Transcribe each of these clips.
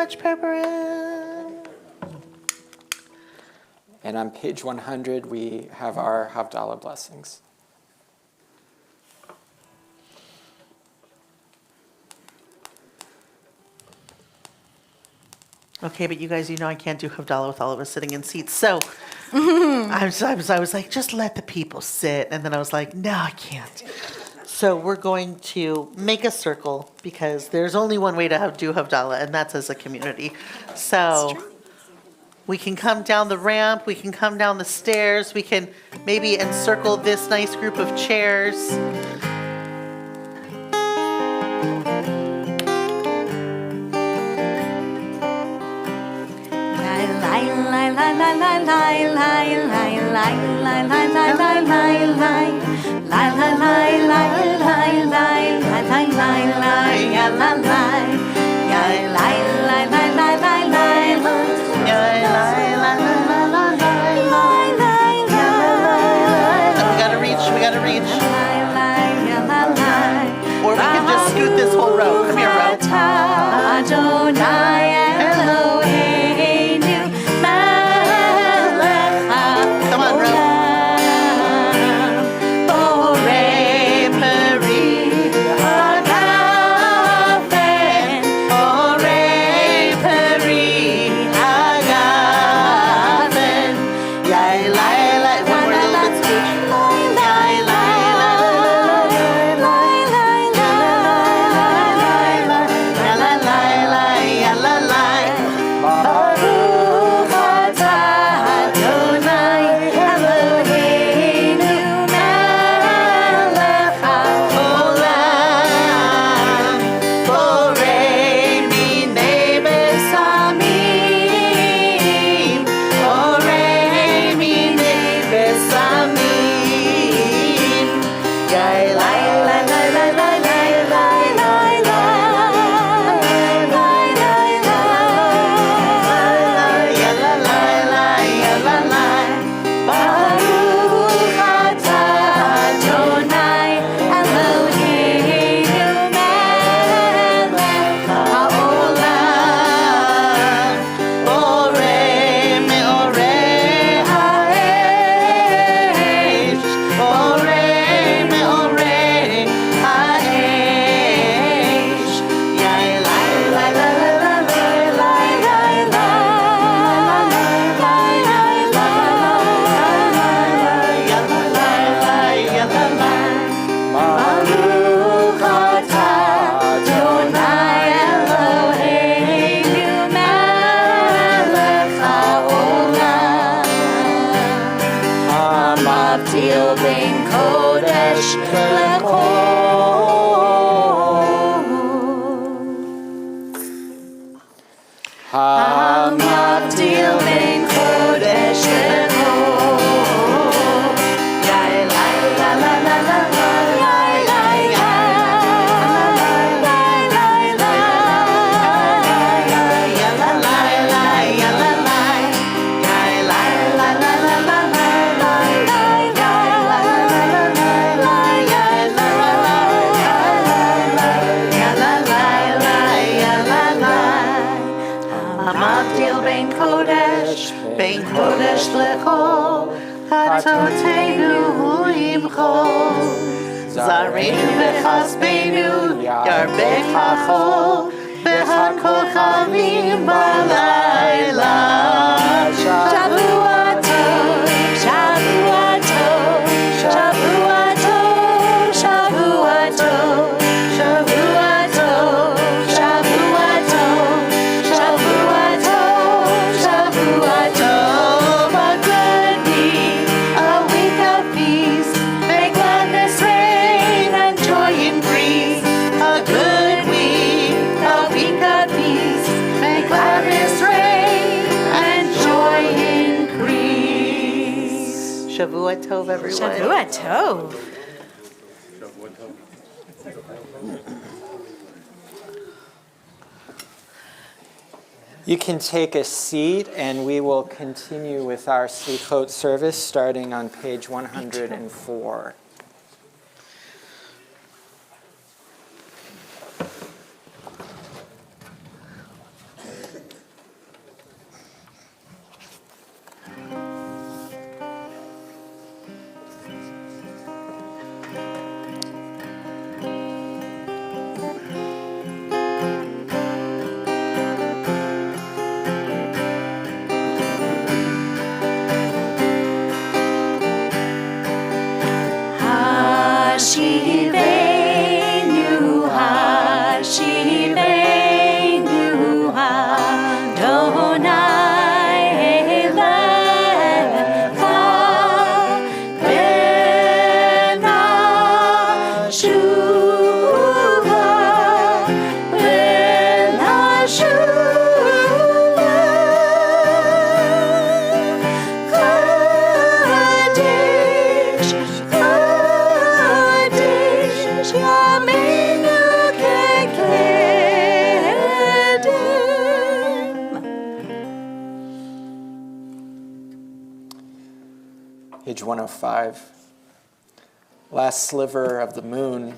much, Purpura. And on page 100, we have our Havdalah blessings. Okay, but you guys, you know I can't do Havdalah with all of us sitting in seats. So I was like, just let the people sit. And then I was like, no, I can't. So we're going to make a circle because there's only one way to do Havdalah, and that's as a community. So we can come down the ramp, we can come down the stairs, we can maybe encircle this nice group of chairs. We gotta reach. Or we can just scoot this whole row. Come here, row. Come on, row. Zareinu v'chasbeinu, yarbechacho, v'hakochavim b'layla. Shavua tov, Shavua tov, Shavua tov, Shavua tov, Shavua tov, Shavua tov, Shavua tov, Shavua tov. A good week, a week of peace, may gladness reign and joy increase. A good week, a week of peace, may gladness reign and joy increase. Shavua tov, everyone. Shavua tov. You can take a seat, and we will continue with our Slichot service starting on page 104. Hashivenu, Hashivenu, Adonai Elecha, Benashuva, Benashuva, Kadesh, Kadesh, Yameinu Kekedem. Page 105. Last sliver of the moon,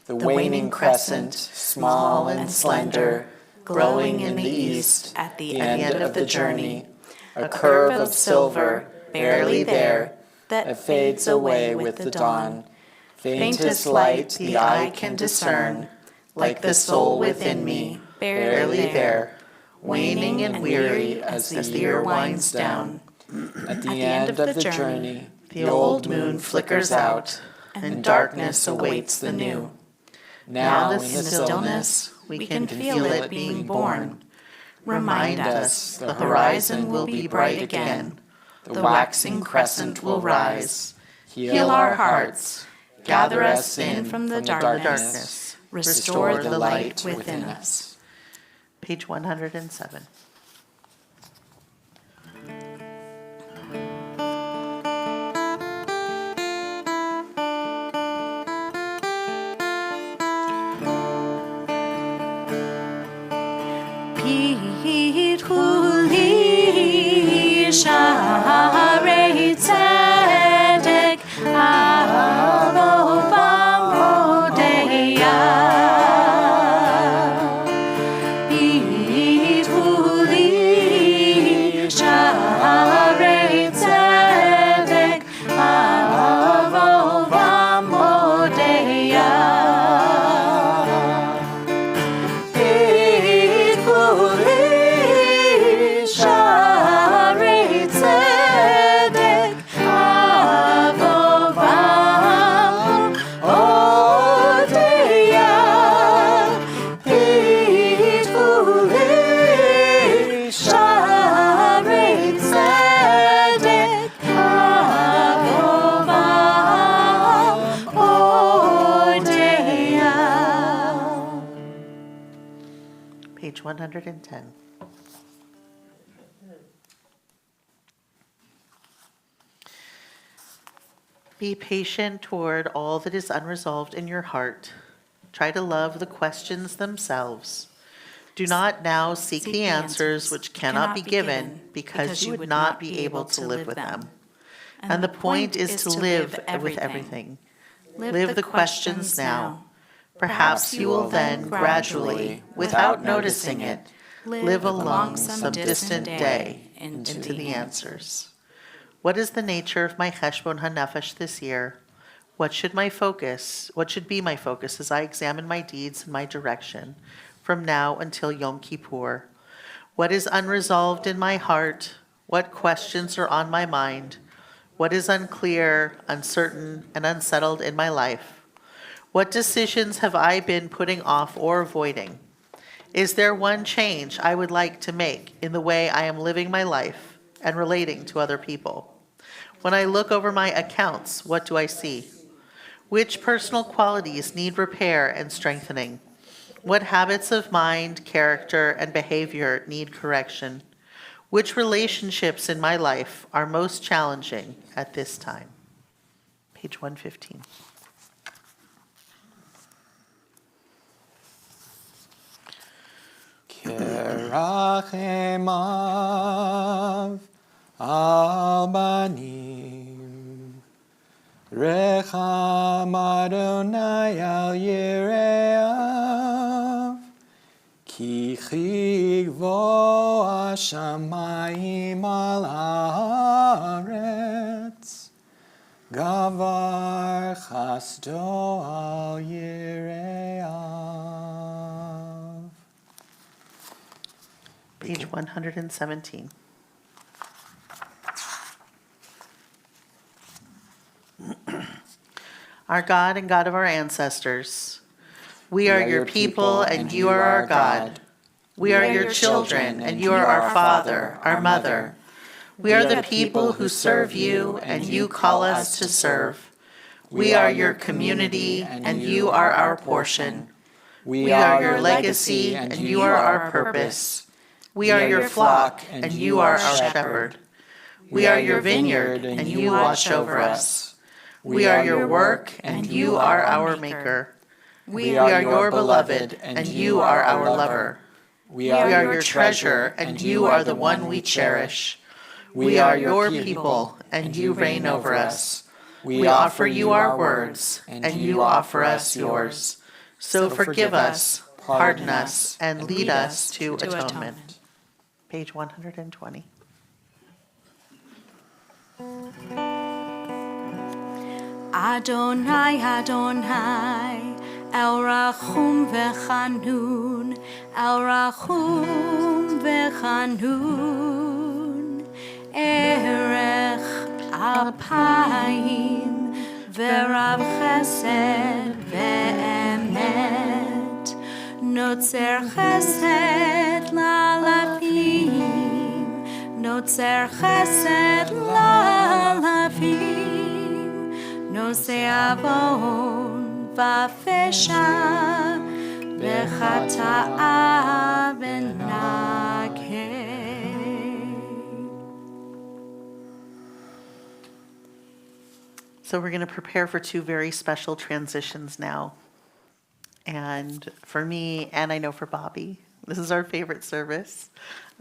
the waning crescent, small and slender, glowing in the east, at the end of the journey, a curve of silver, barely there, that fades away with the dawn. Faintest light the eye can discern, like the soul within me, barely there, waning and weary as the year winds down. At the end of the journey, the old moon flickers out, and darkness awaits the new. Now in the stillness, we can feel it being born. Remind us the horizon will be bright again. The waxing crescent will rise. Heal our hearts. Gather us in from the darkness. Restore the light within us. Page 107. Pituli Sharei Tzedek Avobam Odeya. Pituli Sharei Tzedek Avobam Odeya. Page 110. Be patient toward all that is unresolved in your heart. Try to love the questions themselves. Do not now seek the answers which cannot be given because you would not be able to live with them. And the point is to live with everything. Live the questions now. Perhaps you will then gradually, without noticing it, live along some distant day into the answers. What is the nature of my cheshbon hanefesh this year? What should be my focus as I examine my deeds and my direction from now until Yom Kippur? What is unresolved in my heart? What questions are on my mind? What is unclear, uncertain, and unsettled in my life? What decisions have I been putting off or avoiding? Is there one change I would like to make in the way I am living my life and relating to other people? When I look over my accounts, what do I see? Which personal qualities need repair and strengthening? What habits of mind, character, and behavior need correction? Which relationships in my life are most challenging at this time? Page 115. Kerachemav al banim, Recham Adonai al Yereav, Ki chigvo hashamayim al haaretz, Gavar chasdo al Yereav. Page 117. our God and God of our ancestors. We are your people, and you are our God. We are your children, and you are our Father, our Mother. We are the people who serve you, and you call us to serve. We are your community, and you are our portion. We are your legacy, and you are our purpose. We are your flock, and you are our shepherd. We are your vineyard, and you watch over us. We are your work, and you are our maker. We are your beloved, and you are our lover. We are your treasure, and you are the one we cherish. We are your people, and you reign over us. We offer you our words, and you offer us yours. So forgive us, pardon us, and lead us to atonement. Page 120. Adonai, Adonai, El Rachum v'Chanun, El Rachum v'Chanun, Erech Apayim v'Rav Chesed v'Emet, Notzer Chesed la'alafim, Notzer Chesed la'alafim. נושא עוון ופשע וחטאה ונקל. So we're going to prepare for two very special transitions now. And for me, and I know for Bobby, this is our favorite service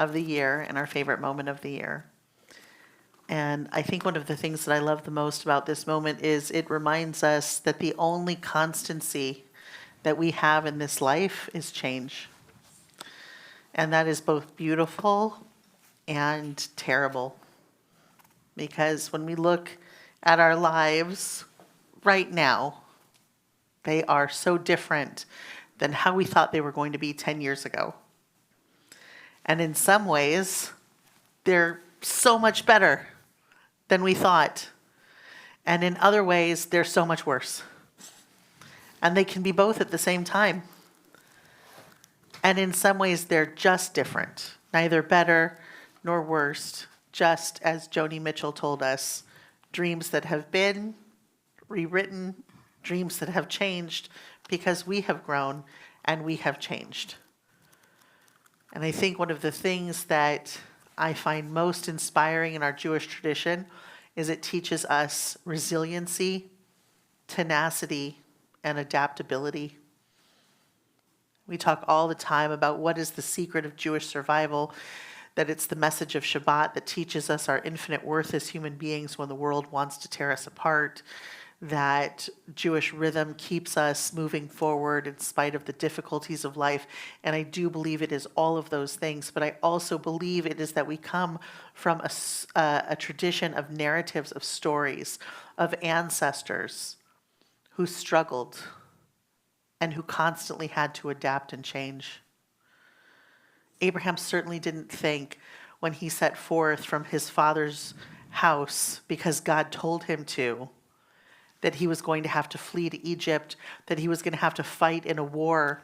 of the year and our favorite moment of the year. And I think one of the things that I love the most about this moment is it reminds us that the only constancy that we have in this life is change. And that is both beautiful and terrible. Because when we look at our lives right now, they are so different than how we thought they were going to be 10 years ago. And in some ways, they're so much better than we thought. And in other ways, they're so much worse. And they can be both at the same time. And in some ways, they're just different. Neither better nor worse. Just as Joni Mitchell told us, dreams that have been rewritten, dreams that have changed because we have grown and we have changed. And I think one of the things that I find most inspiring in our Jewish tradition is it teaches us resiliency, tenacity, and adaptability. We talk all the time about what is the secret of Jewish survival, that it's the message of Shabbat that teaches us our infinite worth as human beings when the world wants to tear us apart, that Jewish rhythm keeps us moving forward in spite of the difficulties of life. And I do believe it is all of those things, but I also believe it is that we come from a tradition of narratives, of stories, of ancestors who struggled and who constantly had to adapt and change. Abraham certainly didn't think when he set forth from his father's house because God told him to, that he was going to have to flee to Egypt, that he was going to have to fight in a war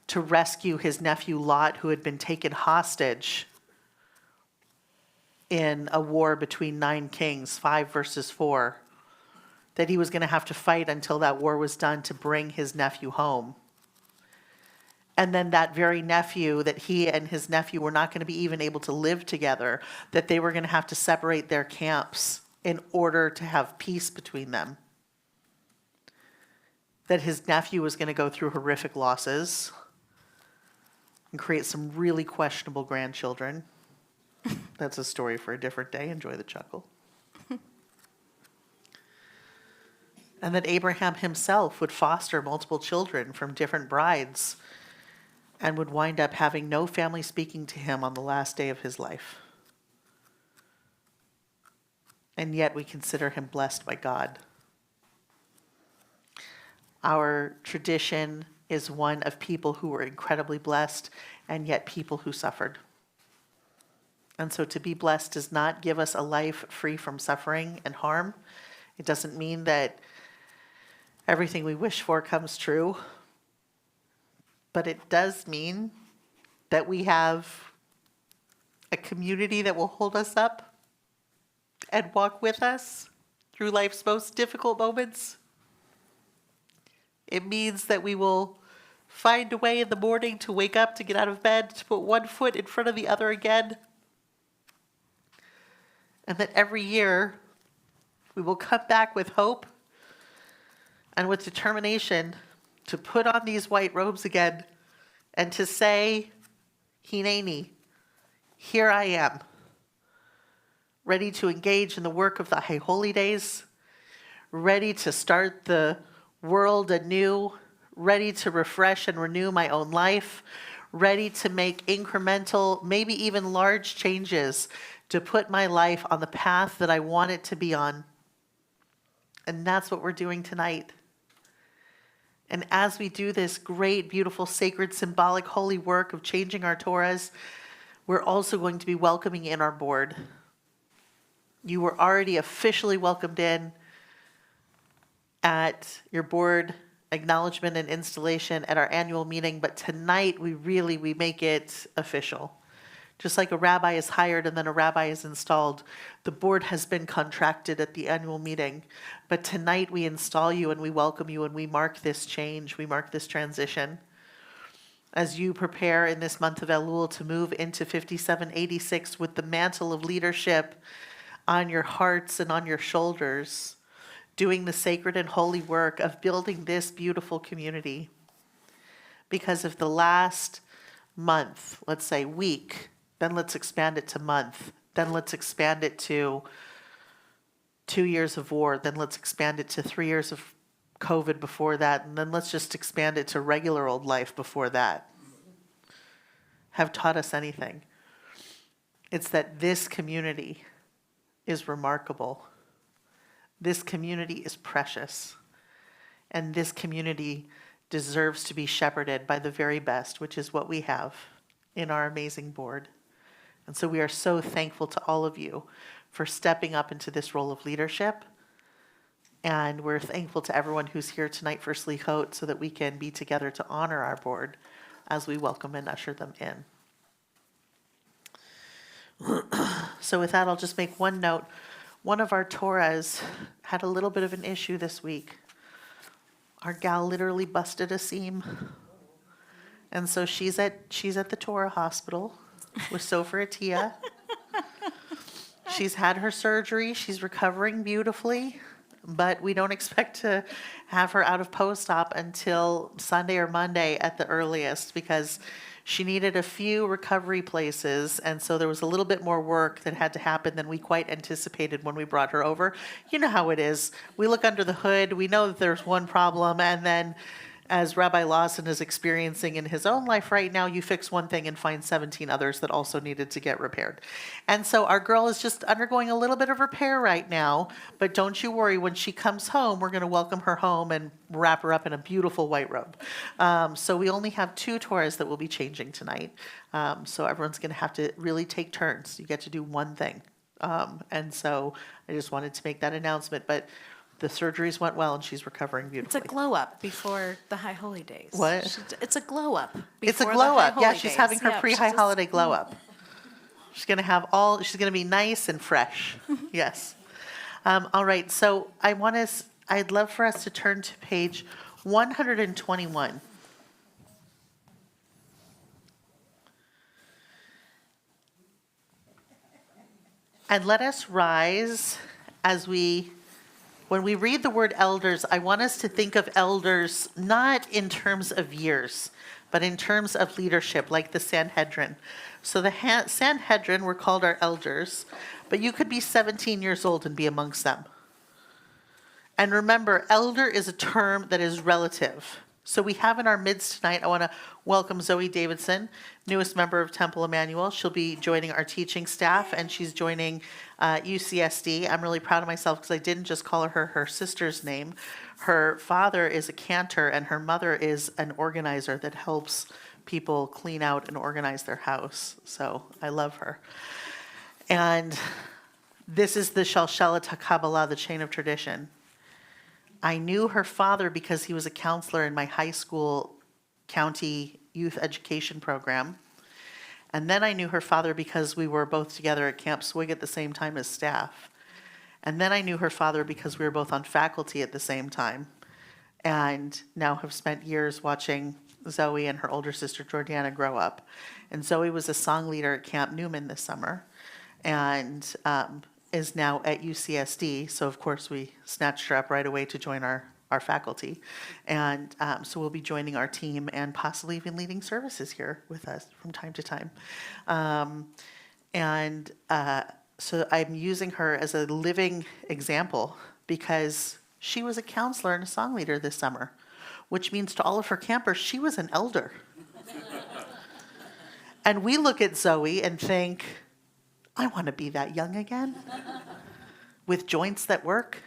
to rescue his nephew Lot, who had been taken hostage in a war between 9 kings, 5 versus 4, that he was going to have to fight until that war was done to bring his nephew home. And then that very nephew, that he and his nephew were not going to be even able to live together, that they were going to have to separate their camps in order to have peace between them. That his nephew was going to go through horrific losses and create some really questionable grandchildren. That's a story for a different day. Enjoy the chuckle. And that Abraham himself would foster multiple children from different brides and would wind up having no family speaking to him on the last day of his life. And yet we consider him blessed by God. Our tradition is one of people who were incredibly blessed and yet people who suffered. And so to be blessed does not give us a life free from suffering and harm. It doesn't mean that everything we wish for comes true. But it does mean that we have a community that will hold us up and walk with us through life's most difficult moments. It means that we will find a way in the morning to wake up, to get out of bed, to put one foot in front of the other again. And that every year we will come back with hope and with determination to put on these white robes again and to say, Hineni, here I am, ready to engage in the work of the High Holy Days, ready to start the world anew, ready to refresh and renew my own life, ready to make incremental, maybe even large changes to put my life on the path that I want it to be on. And that's what we're doing tonight. And as we do this great, beautiful, sacred, symbolic, holy work of changing our Torahs, we're also going to be welcoming in our board. You were already officially welcomed in at your board acknowledgement and installation at our annual meeting, but tonight we make it official. Just like a rabbi is hired and then a rabbi is installed, the board has been contracted at the annual meeting. But tonight we install you and we welcome you and we mark this change, we mark this transition. As you prepare in this month of Elul to move into 5786 with the mantle of leadership on your hearts and on your shoulders, doing the sacred and holy work of building this beautiful community. Because if the last month, let's say week, then let's expand it to month, then let's expand it to 2 years of war, then let's expand it to 3 years of COVID before that, and then let's just expand it to regular old life before that, have taught us anything. It's that this community is remarkable. This community is precious. And this community deserves to be shepherded by the very best, which is what we have in our amazing board. And so we are so thankful to all of you for stepping up into this role of leadership. And we're thankful to everyone who's here tonight for Slichot so that we can be together to honor our board as we welcome and usher them in. So with that, I'll just make one note. One of our Torahs had a little bit of an issue this week. Our gal literally busted a seam. And so she's at the Torah hospital with Sofer Atiya. She's had her surgery. She's recovering beautifully. But we don't expect to have her out of post-op until Sunday or Monday at the earliest because she needed a few recovery places, and so there was a little bit more work that had to happen than we quite anticipated when we brought her over. You know how it is. We look under the hood, we know that there's one problem, and then as Rabbi Lawson is experiencing in his own life right now, you fix one thing and find 17 others that also needed to get repaired. And so our girl is just undergoing a little bit of repair right now, but don't you worry, when she comes home, we're going to welcome her home and wrap her up in a beautiful white robe. So we only have 2 Torahs that will be changing tonight. So everyone's going to have to really take turns. You get to do one thing. And so I just wanted to make that announcement, but the surgeries went well and she's recovering It's beautifully. a glow up before the High Holy Days. What? It's a glow up. It's a before glow the High up. Yeah, Holy she's Days. having her Yeah, pre-high she just- holiday glow up. She's going to be nice and fresh. Yes. All right. So I'd love for us to turn to page 121. And let us rise when we read the word elders, I want us to think of elders not in terms of years, but in terms of leadership, like the Sanhedrin. So the Sanhedrin were called our elders, but you could be 17 years old and be amongst them. And remember, elder is a term that is relative. So we have in our midst tonight, I want to welcome Zoe Davidson, newest member of Temple Emanu-El. She'll be joining our teaching staff, and she's joining UCSD. I'm really proud of myself because I didn't just call her sister's name. Her father is a cantor, and her mother is an organizer that helps people clean out and organize their house. So I love her. And this is the Shalshelet HaKabbalah, the chain of tradition. I knew her father because he was a counselor in my high school county youth education program. And then I knew her father because we were both together at Camp Swig at the same time as staff. And then I knew her father because we were both on faculty at the same time. And now have spent years watching Zoe and her older sister Jordana grow up. And Zoe was a song leader at Camp Newman this summer and is now at UCSD. So of course we snatched her up right away to join our faculty. And so we'll be joining our team and possibly even leading services here with us from time to time. So I'm using her as a living example because she was a counselor and a song leader this summer, which means to all of her campers, she was an elder. And we look at Zoe and think, I want to be that young again with joints that work.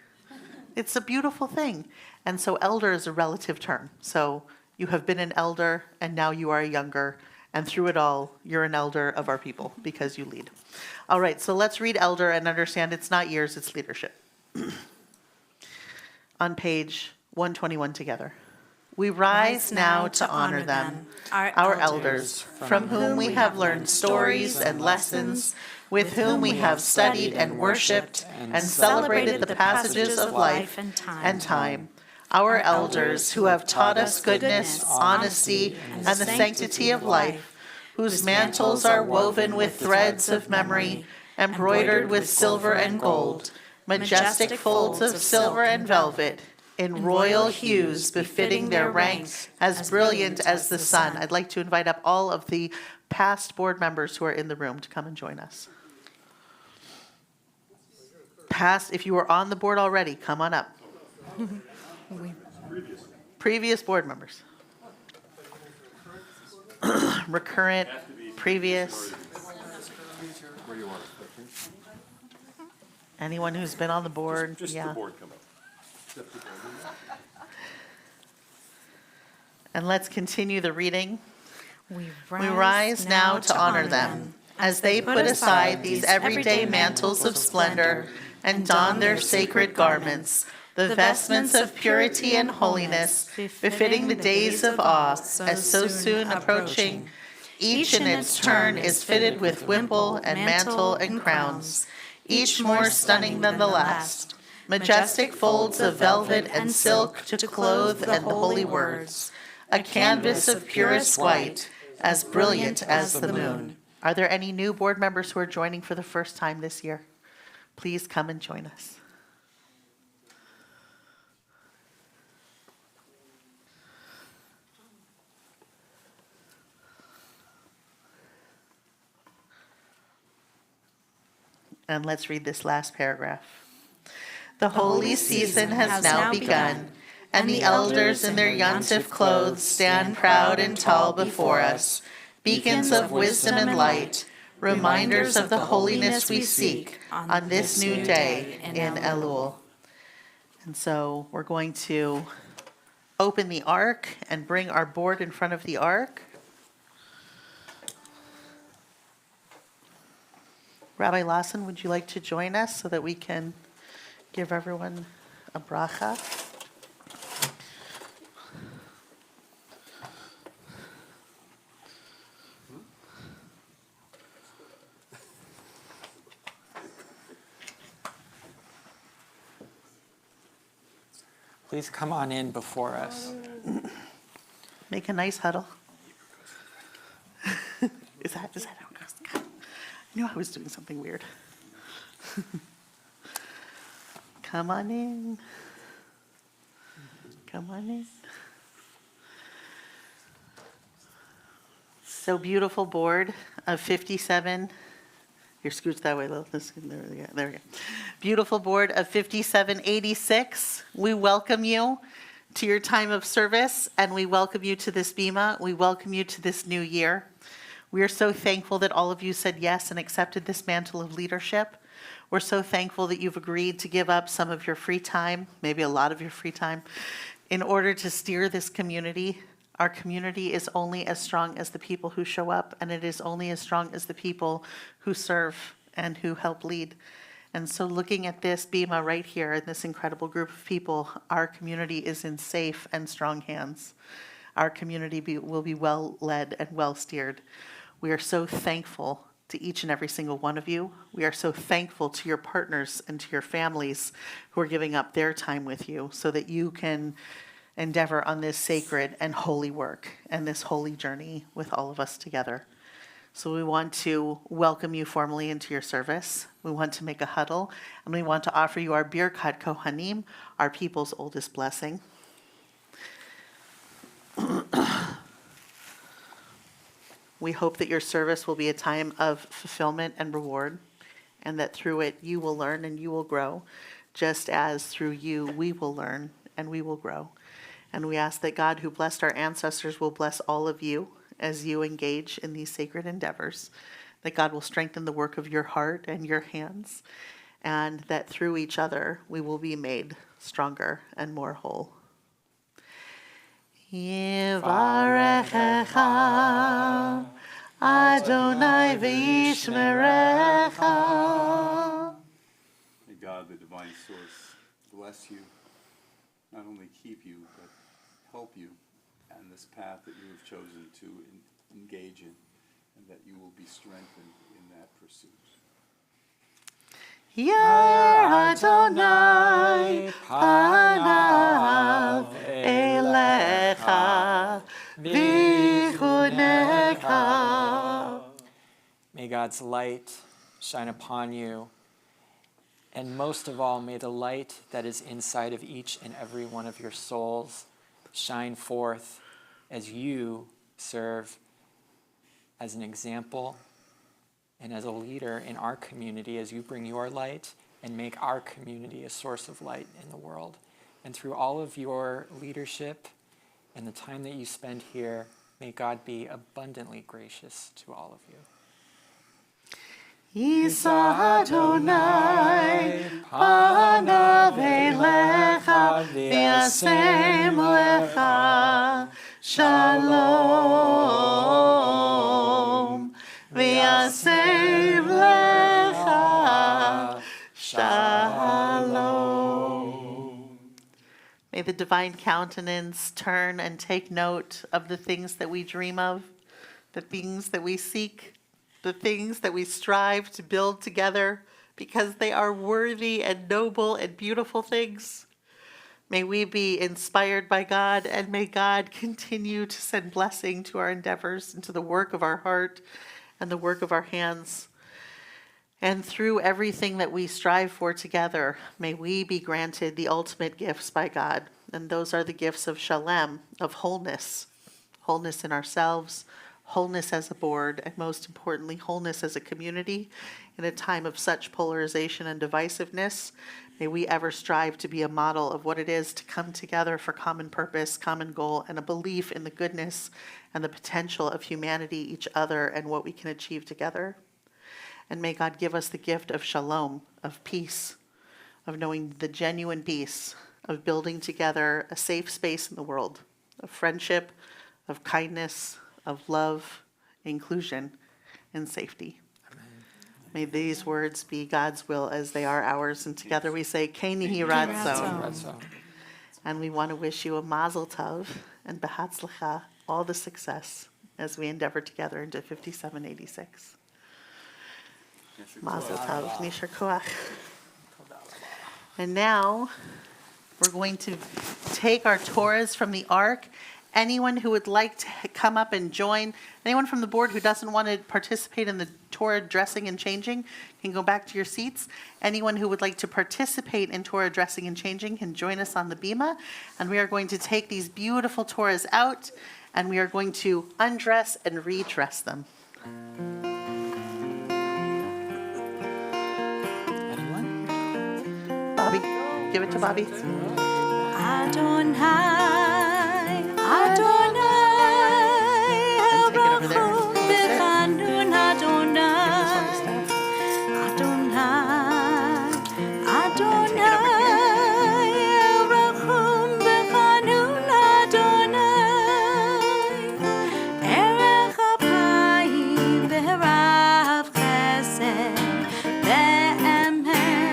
It's a beautiful thing. And so elder is a relative term. So you have been an elder and now you are a younger. And through it all, you're an elder of our people because you lead. All right, so let's read elder and understand it's not years, it's leadership. On page 121 together. We rise now to honor them, our elders, from whom we have learned stories and lessons, with whom we have studied and worshiped and celebrated the passages of life and time. Our elders who have taught us goodness, honesty, and the sanctity of life, whose mantles are woven with threads of memory, embroidered with silver and gold, majestic folds of silver and velvet, in royal hues befitting their rank, as brilliant as the sun. I'd like to invite up all of the past board members who are in the room to come and join us. Past, if you were on the board already, come on up. Previous board members. Recurrent, previous. Anyone who's been on the board, Just yeah. the board come up. And let's continue the reading. We We rise now to honor them, as they put aside these everyday mantles of splendor and don their sacred garments, the vestments of purity and holiness, befitting the days of awe, as so soon approaching. Each in its turn is fitted with wimple and mantle and crowns, each more stunning than the last. Majestic folds of velvet and silk to clothe and the holy words, a canvas of purest white, as brilliant as the moon. Are there any new board members who are joining for the first time this year? Please come and join us. And let's read this last paragraph. The holy season has now begun, and the elders in their yontif clothes stand proud and tall before us, beacons of wisdom and light, reminders of the holiness we seek on this new day in Elul. And so we're going to open the ark and bring our board in front of the ark. Rabbi Lawson, would you like to join us so that we can give everyone a bracha? Please come on in before us. Make a nice huddle. Is that how it goes? God, I knew I was doing something weird. Come on in. Come on in. So beautiful board of 57. Here, scooch that way, Lil. There we go. There we go. Beautiful board of 5786. We welcome you to your time of service, and we welcome you to this Bima. We welcome you to this new year. We are so thankful that all of you said yes and accepted this mantle of leadership. We're so thankful that you've agreed to give up some of your free time, maybe a lot of your free time, in order to steer this community. Our community is only as strong as the people who show up, and it is only as strong as the people who serve and who help lead. And so looking at this bima right here and this incredible group of people, our community is in safe and strong hands. Our community will be well led and well steered. We are so thankful to each and every single one of you. We are so thankful to your partners and to your families who are giving up their time with you so that you can endeavor on this sacred and holy work and this holy journey with all of us together. So we want to welcome you formally into your service. We want to make a huddle, and we want to offer you our Birkat Kohanim, our people's oldest blessing. We hope that your service will be a time of fulfillment and reward, and that through it you will learn and you will grow, just as through you we will learn and we will grow. And we ask that God, who blessed our ancestors, will bless all of you as you engage in these sacred endeavors, that God will strengthen the work of your heart and your hands, and that through each other we will be made stronger and more whole. Yivarechecha Adonai v'yishmerecha. May God, the divine source, bless you, not only keep you, but help you on this path that you have chosen to engage in, and that you will be strengthened in that pursuit. Yer Adonai panav elecha v'chunecha. May God's light shine upon you, and most of all, may the light that is inside of each and every one of your souls shine forth as you serve as an example and as a leader in our community, as you bring your light and make our community a source of light in the world. And through all of your leadership and the time that you spend here, may God be abundantly gracious to all of you. Yisa Adonai panav elecha v'yasem lecha shalom v'yasem lecha shalom. May the divine countenance turn and take note of the things that we dream of, the things that we seek, the things that we strive to build together, because they are worthy and noble and beautiful things. May we be inspired by God, and may God continue to send blessing to our endeavors and to the work of our heart and the work of our hands. And through everything that we strive for together, may we be granted the ultimate gifts by God. And those are the gifts of shalem, of wholeness, wholeness in ourselves, wholeness as a board, and most importantly, wholeness as a community. In a time of such polarization and divisiveness, may we ever strive to be a model of what it is to come together for common purpose, common goal, and a belief in the goodness and the potential of humanity, each other, and what we can achieve together. And may God give us the gift of shalom, of peace, of knowing the genuine peace, of building together a safe space in the world, of friendship, of kindness, of love, inclusion, and safety. Amen. May these words be God's will as they are ours. And together we say, Kei Nihi Ratzon. And we want to wish you a mazel tov and behatzlacha, all the success as we endeavor together into 5786. Mazel tov, Nishar Koach. And now we're going to take our Torahs from the Ark. Anyone who would like to come up and join, anyone from the board who doesn't want to participate in the Torah dressing and changing can go back to your seats. Anyone who would like to participate in Torah dressing and changing can join us on the bima. And we are going to take these beautiful Torahs out, and we are going to undress and redress them. Anyone? Bobby, give it to Bobby. Adonai, Adonai, And take it over there. Bechanun Adonai, Give this one to Steph. Adonai, Adonai, Take it over here. Rachum Bechanun Adonai, Erech Apayim Beherav Chesed Be'emet.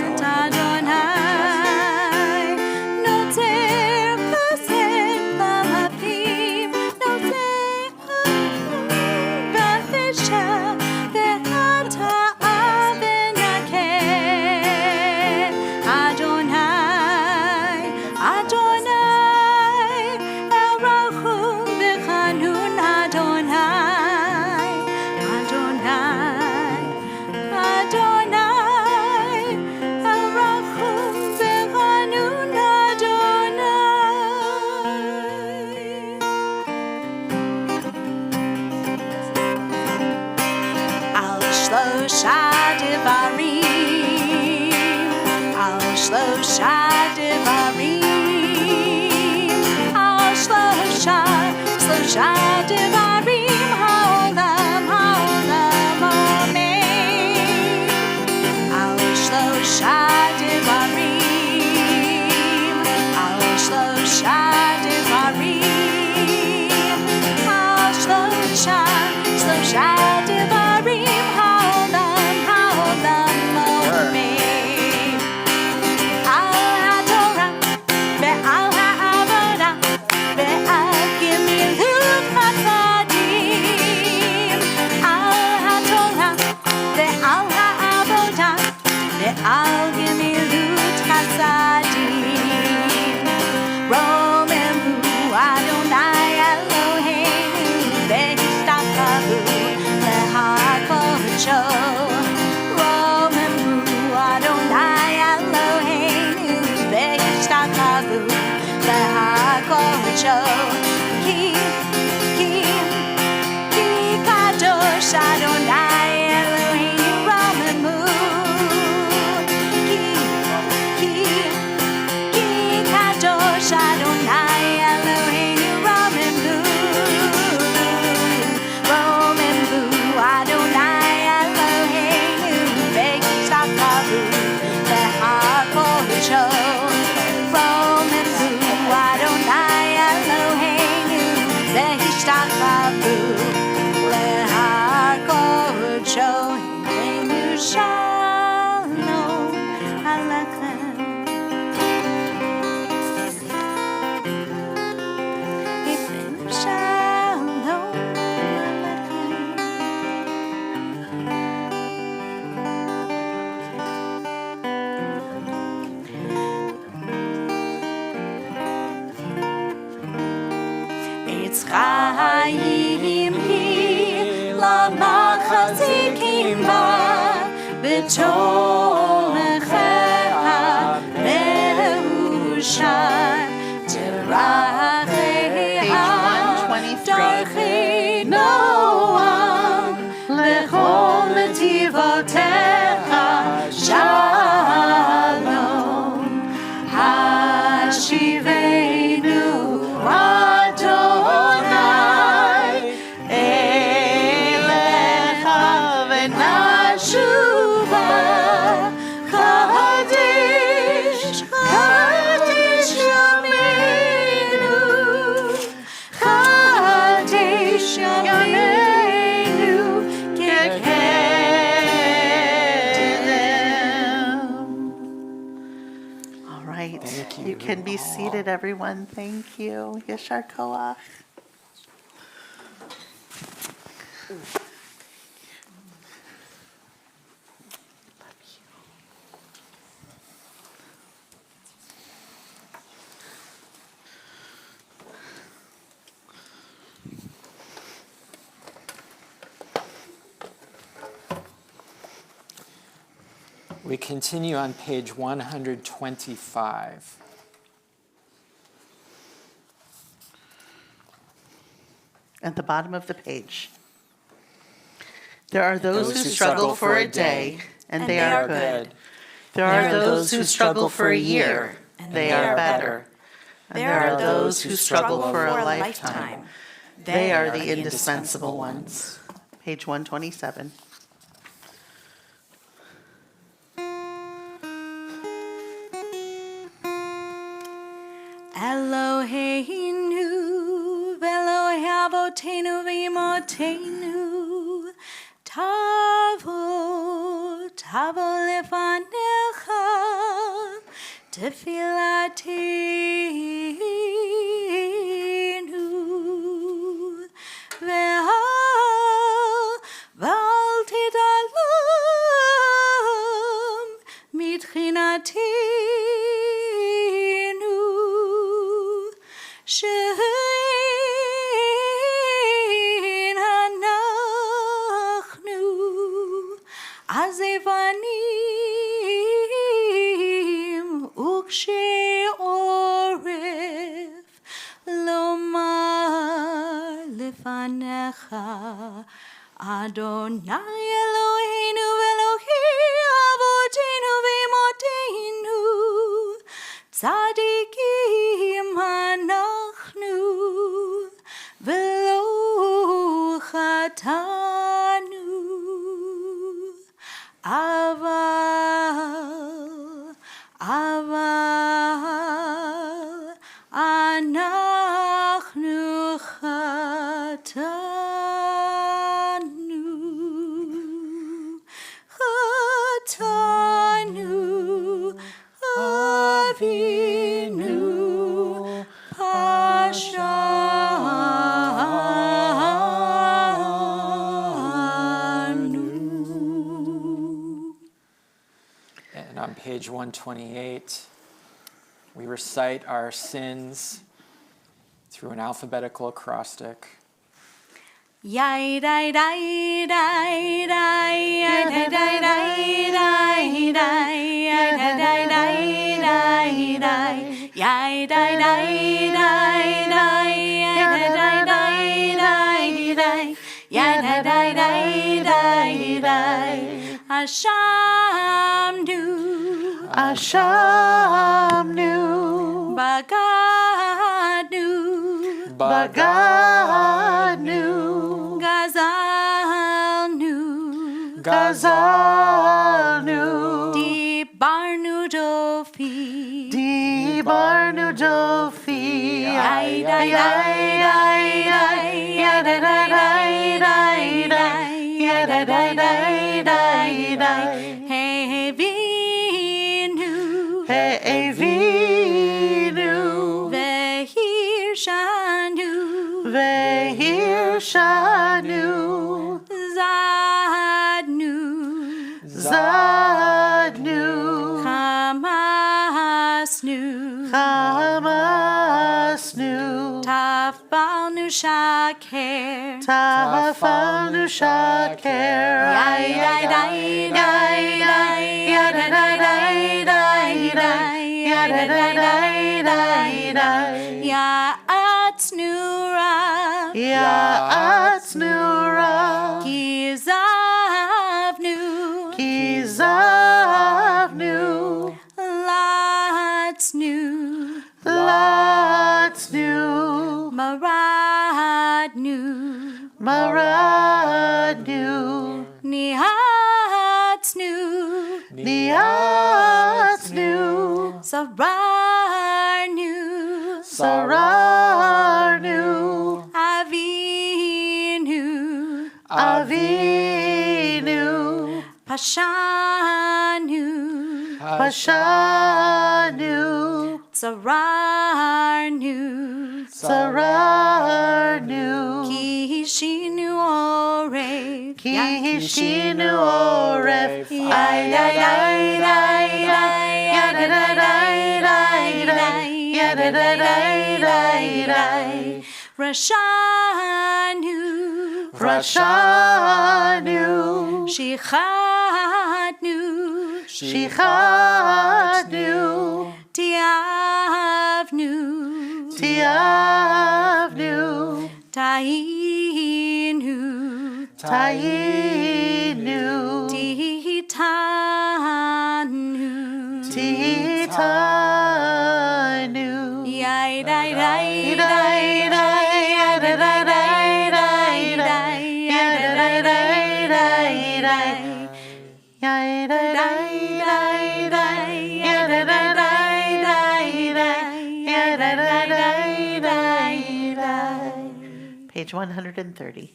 שלושה דברים העולם עומד על שלושה דברים על שלושה דברים על שלושה דברים העולם עומד על התורה ועל העבודה ועל גמילות חסדים על התורה ועל העבודה ועל גמילות חסדים רוממו אדוני אלוהינו והשתחוו להקודשו רוממו אדוני אלוהינו והשתחוו להקודשו כי קדוש אדוני אלוהינו רוממו כי קדוש אדוני אלוהינו רוממו אדוני אלוהינו והשתחוו להקודשו רוממו אדוני אלוהינו והשתחוו להקודשו הננו שלום עליכם הננו שלום עץ חיים היא למחזיקים בה בתומכיה מאושר דרכי נועם לכל נתיבותיך שלום השיבנו אדוני אליך ונשובה קדיש קדיש ימינו קדיש ימינו כקדם. All right. Thank you. You can be seated, everyone. Thank you. Yashar Koach. We continue on page 125. At the bottom of the page. There are those who struggle for a day, and they are good. There are those who struggle for a year, and they are better. And there are those who struggle for a lifetime. They are the indispensable ones. Page 127. Eloheinu ve'Elohe avotenu v'imotenu tavo lefanecha tefilatenu ve'al tidalum mitchinatenu she'en hanachnu azevanim ukshei oref lomar lefanecha Adonai Eloheinu Elohi avotenu v'imotenu tzadikim hanachnu אבל, אבל, אנחנו חטאנו, אבינו, פשענו. And on page 128, we recite our sins through an alphabetical acrostic. Yai dai dai dai dai yai dai dai dai dai yai dai dai dai dai yai dai dai dai yai dai dai dai yai dai dai dai Ashamnu Ashamnu, Bagadnu Bagadnu, Gazalnu Gazalnu, Dibarnu Dofi Dibarnu Dofi, Ay dai dai dai dai ya da da dai dai dai, ya da da dai dai dai, Hevinu He'evinu, Vehirshanu Vehirshanu, Zadnu Zadnu, Hamasnu Hamasnu, Tafalnu Shaker Tafalnu Shaker, Yai dai dai dai dai ya da da dai dai dai, ya da da dai dai dai, Ya'atznu Rav ya Atznura, Kizavnu Kizavnu, Latznu Latznu, Maradnu Maradnu, Nihatznu Niatznu, Sararnu Sararnu, Avinu Avinu, Pashanu Pashanu, Sararnu Sararnu, Kishinu Orev Kishinu Oref, ay ay ay ay ay, ya da da dai dai dai, ya da da dai dai dai, Rashanu Rashanu, Shichatnu Shichadnu, Tiavnu Tiavnu, Tainu Tainu, Titanu Titanu, Yai dai dai dai dai, ya da da dai dai dai, ya da da dai dai dai, ya da dai dai dai, ya da da dai dai dai, ya da da dai dai dai. Page 130.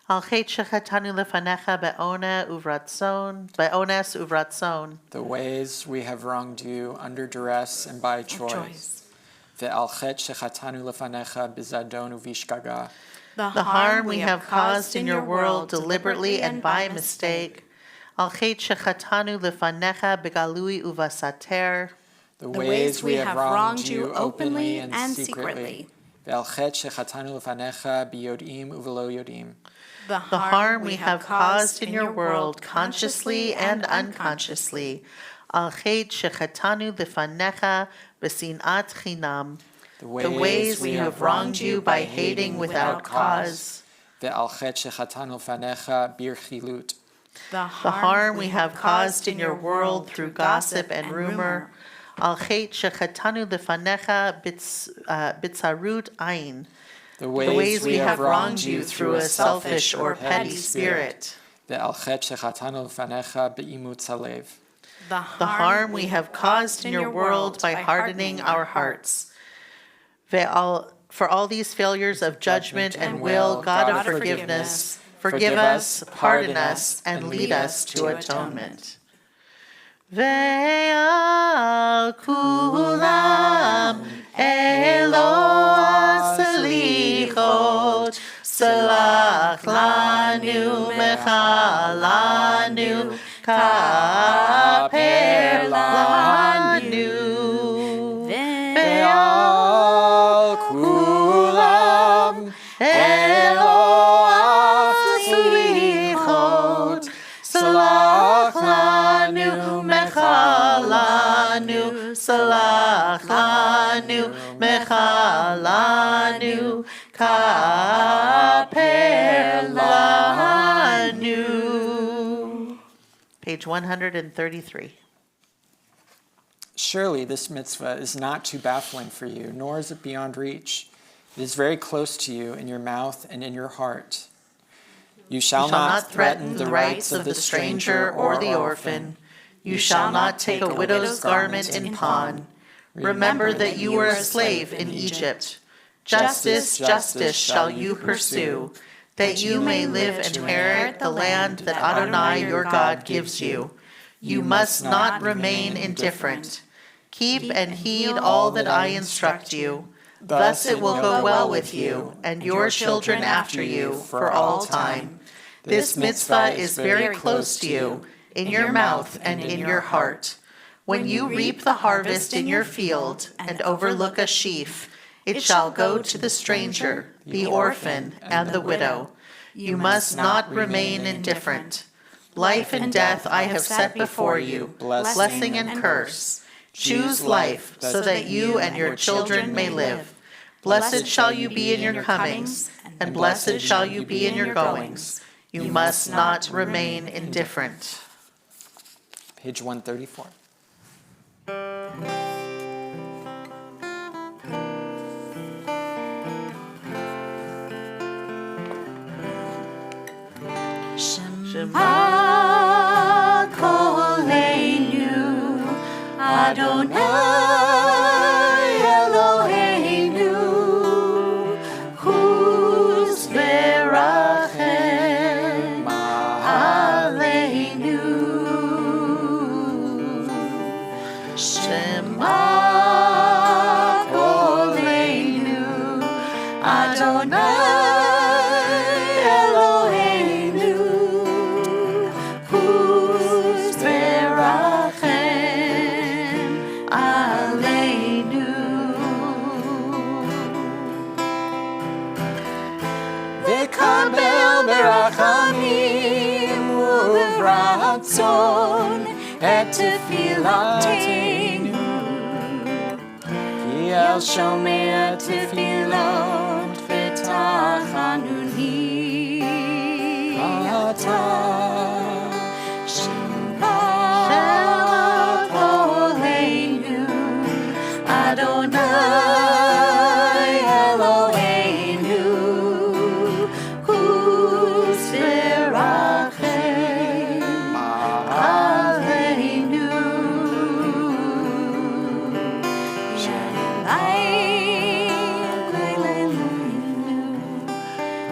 Al chet shechatanu lefanecha be'ones uvratzon. the ways we have wronged you under duress and by choice. Ve'al chet shechatanu lefanecha bizadon uvishgaga. The The harm we have caused in your world deliberately and by mistake. Al chet shechatanu lefanecha begalui uvasater. The ways we have wronged you openly and secretly. Ve'al chet shechatanu lefanecha biyodim uvelo yodim. The The harm we have caused in your world consciously and unconsciously. Al chet shechatanu lefanecha besinat chinam. The The ways we have wronged you by hating without cause. Ve'al chet shechatanu lefanecha birchilut. The The harm we have caused in your world through gossip and rumor. Al chet shechatanu lefanecha bitzarut ayin. the ways we have wronged you through a selfish or petty spirit, ועל חטא שחטאנו לפניך באימוץ הלב. the harm we have caused in your world by hardening our hearts. For all these failures of judgment and will, God of forgiveness, forgive us, pardon us, and lead us to atonement. Ve'al kulam Elo salichot, salach lanu mechalanu, kaper lanu. Ve'al kulam Elo salichot, salach lanu mechalanu, salach lanu mechalanu, kaper lanu. Page 133. Surely this mitzvah is not too baffling for you, nor is it beyond reach. It is very close to you in your mouth and in your heart. You shall not threaten the rights of the stranger or the orphan. You shall not take a widow's garment in pawn. Remember that you were a slave in Egypt. Justice, justice shall you pursue, that you may live and inherit the land that Adonai your God gives you. You must not remain indifferent. Keep and heed all that I instruct you. Thus it will go well with you and your children after you for all time. This mitzvah is very close to you, in your mouth and in your heart. When you reap the harvest in your field and overlook a sheaf, it shall go to the stranger, the orphan, and the widow. You must not remain indifferent. Life and death I have set before you, blessing and curse. Choose life, so that you and your children may live. Blessed shall you be in your comings, and blessed shall you be in your goings. You must not remain indifferent. Page 134. Shema Koleinu, Adonai Eloheinu, Huz Berachem Aleinu. Shema Koleinu, Adonai et tefilotenu, ki el shomei tefilot v'tachanuni ata. Shema Koleinu, Adonai Eloheinu, Huz Berachem Aleinu.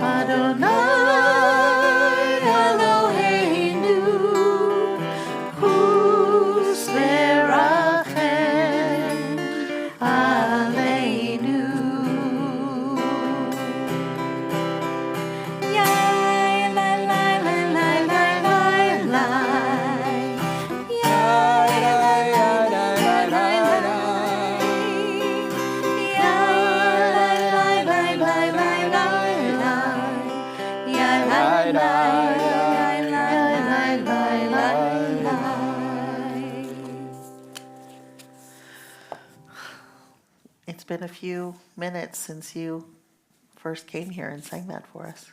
Adonai Eloheinu, Huz Berachem Aleinu. Yai, lai, lai, lai, lai, lai, lai, lai. Yai, lai, lai, lai, lai, lai, lai. Yai, lai, lai, lai, lai, lai, lai. Yai, lai, lai, lai, lai, lai, lai, lai. It's been a few minutes since you first came here and sang that for us.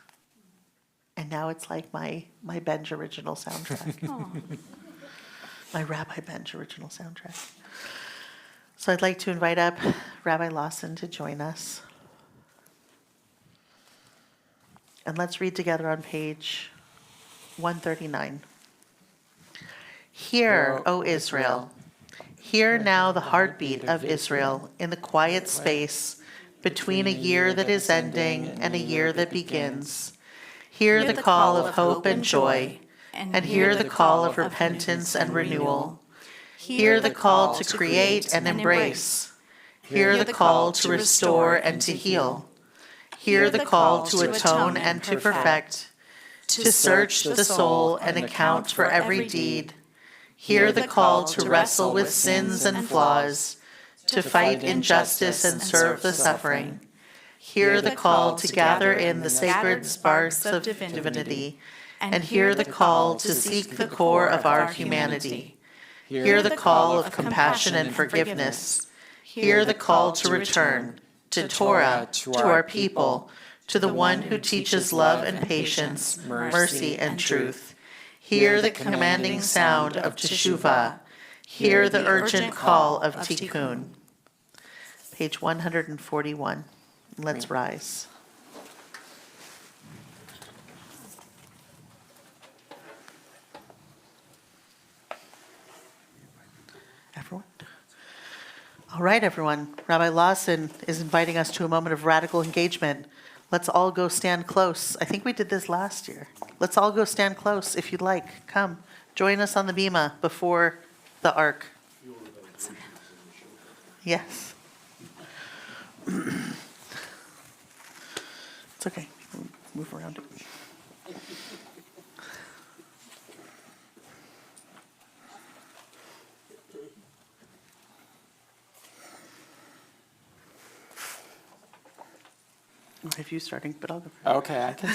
And now it's like my Benj original soundtrack. My Rabbi Benj original soundtrack. So I'd like to invite up Rabbi Lawson to join us. And let's read together on page 139. Hear, O Israel, hear now the heartbeat of Israel in the quiet space between a year that is ending and a year that begins. Hear the call of hope and joy, and hear the call of repentance and renewal. Hear the call to create and embrace. Hear the call to restore and to heal. Hear the call to atone and to perfect, to search the soul and account for every deed. Hear the call to wrestle with sins and flaws, to fight injustice and serve the suffering. Hear the call to gather in the sacred sparks of divinity, and hear the call to seek the core of our humanity. Hear the call of compassion and forgiveness. Hear the call to return, to Torah, to our people, to the one who teaches love and patience, mercy and truth. Hear the commanding sound of teshuvah. Hear the urgent call of tikkun. Page 141. Let's rise. Everyone? All right, everyone. Rabbi Lawson is inviting us to a moment of radical engagement. Let's all go stand close. I think we did this last year. Let's all go stand close if you'd like. Come, join us on the bima before the ark. Yes. It's okay. Move around it. I have you starting, but I'll go first. Okay, I can.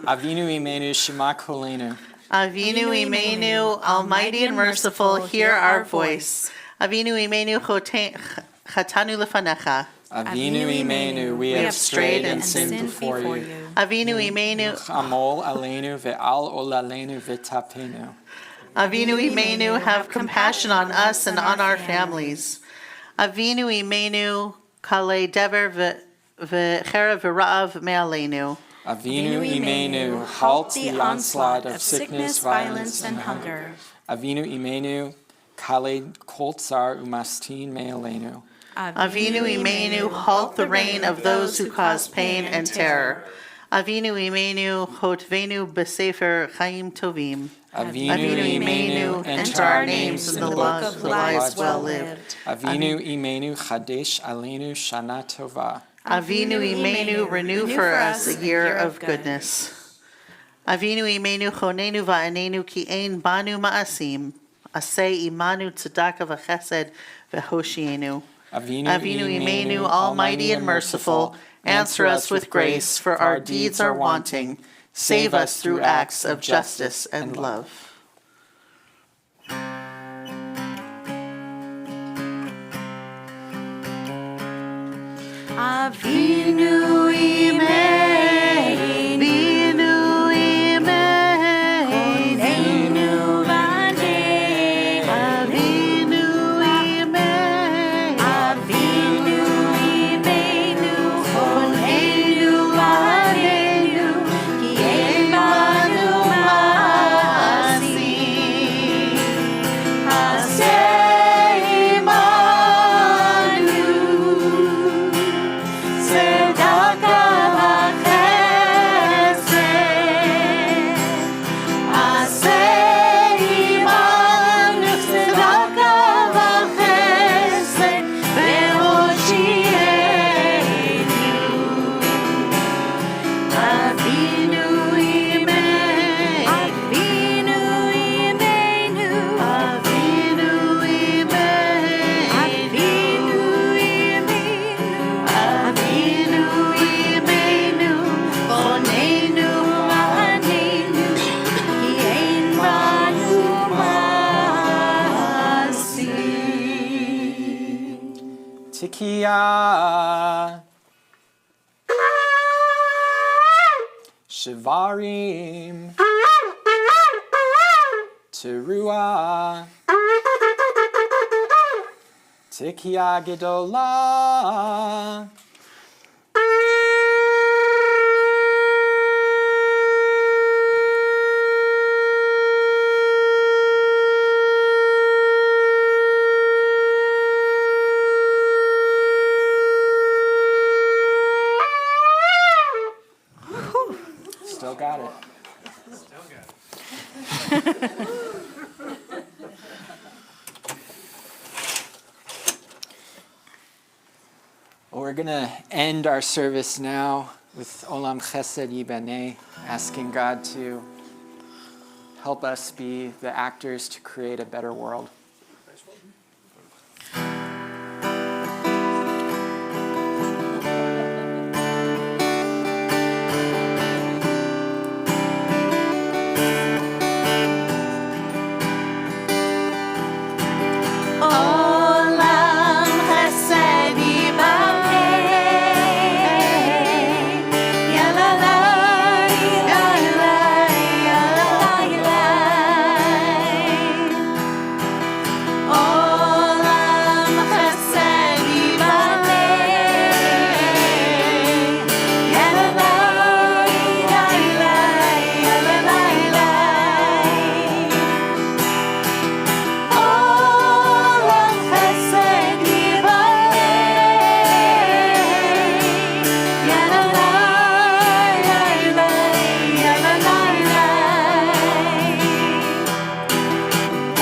Avinu Imenu Shema Kolenu. Avinu Imenu, Almighty and merciful, hear our voice. Avinu Imenu Chatanu Lefanecha. Avinu Imenu, we have strayed and sinned before you. Avinu Imenu, Amol Aleinu ve'al olalenu ve'tapenu. Avinu Imenu, have compassion on us and on our families. Avinu Imenu, Kale Dever ve'cherav ve'ra'av me'aleinu. Avinu Imenu, halt the onslaught of sickness, violence, and hunger. Avinu Imenu, Kale kol tsar umastin me'aleinu. Avinu Imenu, halt the reign of those who cause pain and terror. Avinu Imenu, chotvenu b'sefer chaim tovim. Avinu Imenu, enter our names in the book of lives well lived. Avinu Imenu, chadesh aleinu shana tova. Avinu Imenu, renew for us a year of goodness. Avinu Imenu, chonenu va'anenu ki ein banu ma'asim. Aseh imanu tzedakah v'chesed v'hoshienu. Avinu Imenu, almighty and merciful, answer us with grace, for our deeds are wanting. Save us through acts of justice and love. Avinu Imenu, Avinu Imenu, Konenu V'Anenu, Avinu Imenu, Avinu Imenu, Konenu V'Anenu, Ki Ein Banu Ma'asim, Aseh Imanu, Tzedakah v'chesed, Aseh imanu tzedakah v'chesed, ve'hoshienu. Avinu Imenu, Avinu Imenu, Avinu Imenu, Avinu Imenu, Avinu Imenu, Konenu V'Anenu, Ki Ein Banu Ma'asim. Tikiyah. Shivarim. Teruah. Tikiyah Gedolah. got it. Well, we're going to end our service now with Olam Chesed Yibaneh, asking God to help us be the actors to create a better world. Olam chesed yibaneh, ya la la, ya la, ya la la. Olam chesed yibaneh, ya la la, ya la, ya la la. Olam chesed yibaneh, ya la la, ya la, ya la la.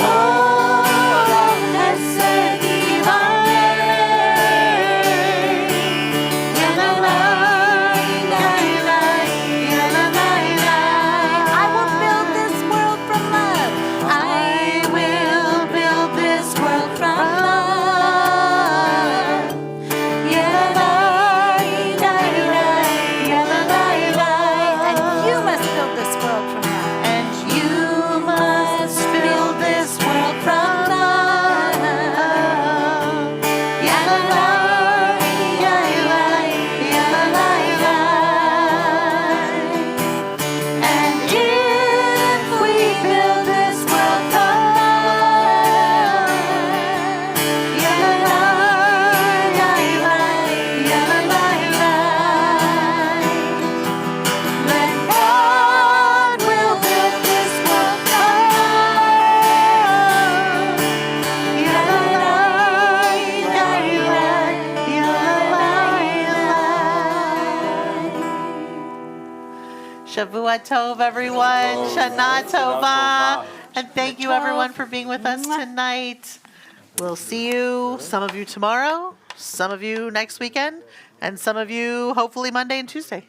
Olam chesed yibaneh, ya la la, ya la, ya la la. I will build this world from love. I will build this world from love. Ya la, ya la, ya la la. And you must build this world from love. And you must build this world from love. Ya la la, ya la, ya la la. And if we build this world from love, ya la la, ya la, ya la la. Then God will build this world from love. Ya la la, ya la, ya la la. Shavua Tov, everyone. Shana Tova. And thank you, everyone, for being with us tonight. We'll see you, some of you tomorrow, some of you next weekend, and some of you hopefully Monday and Tuesday.